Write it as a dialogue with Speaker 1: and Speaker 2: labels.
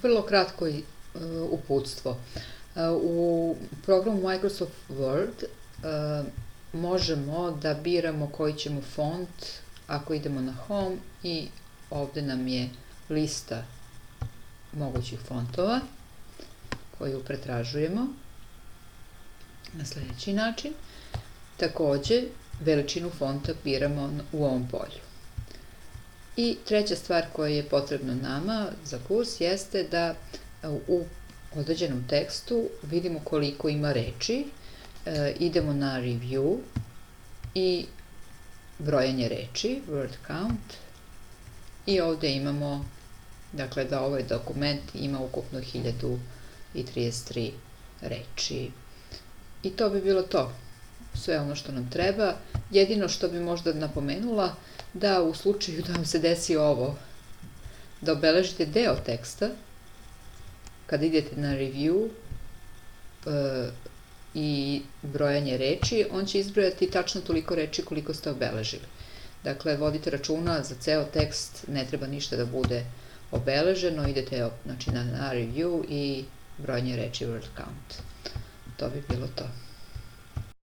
Speaker 1: Vrlo kratko uputstvo. U programu Microsoft Word možemo da biramo koji ćemo font ako idemo na Home i ovde nam je lista mogućih fontova koju pretražujemo na sledeći način. Takođe, veličinu fonta biramo u ovom polju. I treća stvar koja je potrebna nama za kurs jeste da u određenom tekstu vidimo koliko ima reči. Idemo na Review i brojanje reči, Word Count, i ovde imamo, dakle, da ovaj dokument ima ukupno 1033 reči. I to bi bilo to. Sve ono što nam treba. Jedino što bi možda napomenula, da u slučaju da vam se desi ovo, da obeležite deo teksta, kada idete na Review i brojanje reči, on će izbrojati tačno toliko reči koliko ste obeležili. Dakle, vodite računa, za ceo tekst ne treba ništa da bude obeleženo, idete na Review i brojanje reči Word Count. To bi bilo to.